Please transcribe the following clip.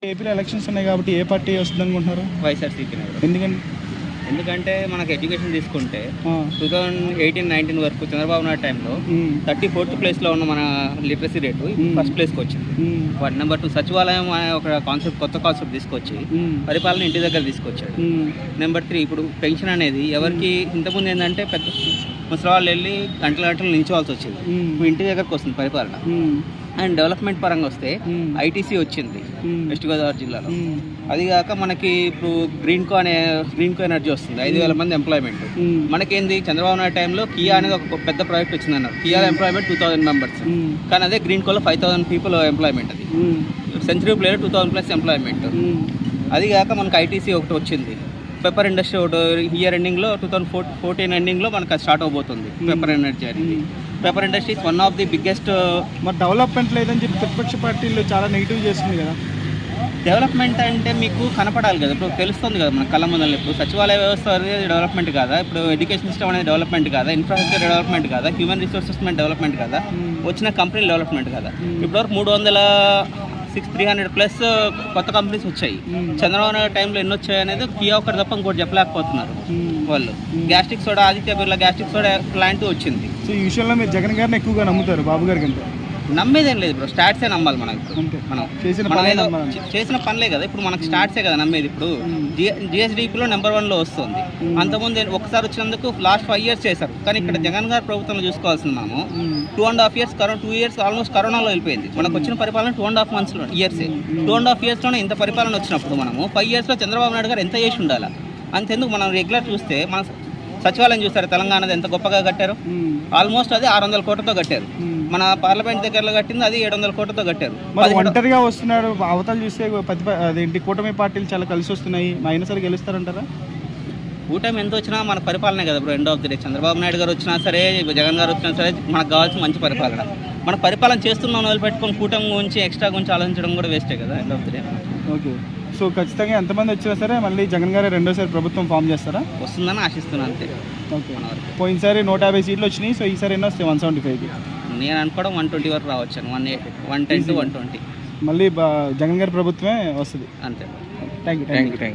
ఏపీలో ఎలక్షన్స్ ఉన్నాయి కాబట్టి ఏ పార్టీ వస్తుంది అనుకుంటున్నారు? వైఎస్ఆర్సీపీ ఎందుకని? ఎందుకంటే మనకు ఎడ్యుకేషన్ తీసుకుంటే ఆ, 2018-19 వరకు చంద్రబాబు నాయుడు టైంలో ఉమ్, 34th ప్లేస్లో ఉన్న మన లిటరసీ రేటు ఫస్ట్ ప్లేస్కి వచ్చింది. ఉమ్, వాటి నెంబర్ 2 సచివాలయం అనే ఒక కాన్సెప్ట్, కొత్త కాన్సెప్ట్ తీసుకొచ్చి ఉమ్, పరిపాలన ఇంటి దగ్గర తీసుకొచ్చాడు. ఉమ్, నెంబర్ 3 ఇప్పుడు పెన్షన్ అనేది ఎవరికి ఇంతకుముందు ఏంటంటే పెద్ద ముసలివాళ్ళు వెళ్ళి గంటలు నిల్చోవాల్సి వచ్చింది. ఉమ్, ఇప్పుడు ఇంటి దగ్గరకు వస్తుంది పరిపాలన. ఉమ్, అండ్ డెవలప్మెంట్ పరంగా వస్తే ఉమ్, ఐటీసీ వచ్చింది ఉమ్, వెస్ట్ గోదావరి జిల్లాలో. ఉమ్, అది కాక మనకి ఇప్పుడు గ్రీన్ కో ఎనర్జీ వస్తుంది, 5,000 మంది ఎంప్లాయ్మెంట్. ఉమ్, మనకేంది చంద్రబాబు నాయుడు టైంలో కియా అనేది ఒక పెద్ద ప్రాజెక్ట్ వచ్చింది అన్నారు. కియా ఎంప్లాయ్మెంట్ 2,000 మెంబర్స్, ఉమ్, కానీ అదే గ్రీన్ కోలో 5,000 పీపుల్ ఎంప్లాయ్మెంట్. అది ఉమ్, సెంచరీ ప్లేయర్ 2,000+ ఎంప్లాయ్మెంట్. ఉమ్, అది కాక మనకు ఐటీసీ ఒకటి వచ్చింది. పెప్పర్ ఇండస్ట్రీ ఒకటి ఇయర్ ఎండింగ్లో 2014 ఎండింగ్లో మనకు అది స్టార్ట్ అవబోతుంది. పెప్పర్ ఎనర్జీ అనేది. Pepper industry is one of the biggest. మరి డెవలప్మెంట్ లేదని చెప్పి ప్రతిపక్ష పార్టీలు చాలా నెగిటివ్ చేస్తుంది కదా. డెవలప్మెంట్ అంటే మీకు కనపడాలి కదా, ఇప్పుడు తెలుస్తుంది కదా మన కళ్ళ ముందర. ఇప్పుడు సచివాలయ వ్యవస్థ అనేది డెవలప్మెంట్ కాదా, ఇప్పుడు ఎడ్యుకేషన్ సిస్టమ్ అనేది డెవలప్మెంట్ కాదా, ఇన్ఫ్రాస్ట్రక్చర్ డెవలప్మెంట్ కాదా, హ్యూమన్ రిసోర్సెస్ డెవలప్మెంట్ కాదా, వచ్చిన కంపెనీ డెవలప్మెంట్ కాదా. ఇప్పటివరకు 300+ కొత్త కంపెనీస్ వచ్చాయి. చంద్రబాబు నాయుడు టైంలో ఎన్ని వచ్చాయి అనేది కియా ఒకటి తప్ప ఇంకోటి చెప్పలేకపోతున్నారు వాళ్ళు. Gastric soda, Aditya Birla gastric soda plant వచ్చింది. సో ఈ విషయంలో మీరు జగన్ గారిని ఎక్కువగా నమ్ముతారు బాబు గారి కంటే? నమ్మేదేం లేదు బ్రో, స్టార్ట్సే నమ్మాలి మనకు. అంతే, మనం చేసిన మనం పనే ఏదో నమ్మాలి. చేసిన పనులే కదా, ఇప్పుడు మనకు స్టార్ట్సే కదా నమ్మేది. ఇప్పుడు జిఎస్డిపిలో నెంబర్ 1లో వస్తుంది. అంతకుముందు ఒకసారి వచ్చినందుకు లాస్ట్ 5 years చేశారు. కానీ ఇక్కడ జగన్ గారి ప్రభుత్వంలో చూసుకోవాల్సింది మనము 2.5 years 2 years ఆల్మోస్ట్ కరోనాలో వెళ్ళిపోయింది. మనకు వచ్చిన పరిపాలన 2.5 months 2.5 yearsలోనే ఇంత పరిపాలన వచ్చినప్పుడు మనము 5 yearsలో చంద్రబాబు నాయుడు గారు ఎంత చేసి ఉండాలి. అంతెందుకు మనం రెగ్యులర్ చూస్తే మన సచివాలయం చూస్తారు, తెలంగాణది ఎంత గొప్పగా కట్టారు. ఆల్మోస్ట్ అది 600 కోట్లతో కట్టారు. మన పార్లమెంట్ దగ్గరలో కట్టింది అది 700 కోట్లతో కట్టారు. మరి ఒంటరిగా వస్తున్నాడు, అవతల చూస్తే అదేంటి కూటమి పార్టీలు చాలా కలిసి వస్తున్నాయి, అయినా సరే గెలుస్తారంటారా? కూటమి ఎంత వచ్చినా మన పరిపాలనే కదా ఇప్పుడు. End of the day Chandrababu Naidu గారు వచ్చినా సరే, జగన్ గారు వచ్చినా సరే, మనకు కావాల్సిన మంచి పరిపాలన. మన పరిపాలన చేస్తున్నాం వదిలిపెట్టుకొని కూటమి గురించి ఎక్స్ట్రా గురించి ఆలోచించడం కూడా వేస్టే కదా end of the day. Okay, so ఖచ్చితంగా ఎంతమంది వచ్చినా సరే మళ్ళీ జగన్ గారే రెండోసారి ప్రభుత్వం ఫామ్ చేస్తారా? వస్తుందని ఆశిస్తున్నాను అంతే. ఓకే, మన వరకు పోయినసారి 150 సీట్లు వచ్చినాయి, సో ఈసారి ఎన్నో వస్తాయి? 175కి. నేను అనుకోవడం 120 వరకు రావచ్చు, 180, 110 to 120 మళ్ళీ జగన్ గారి ప్రభుత్వమే వస్తుంది. అంతే. Thank you.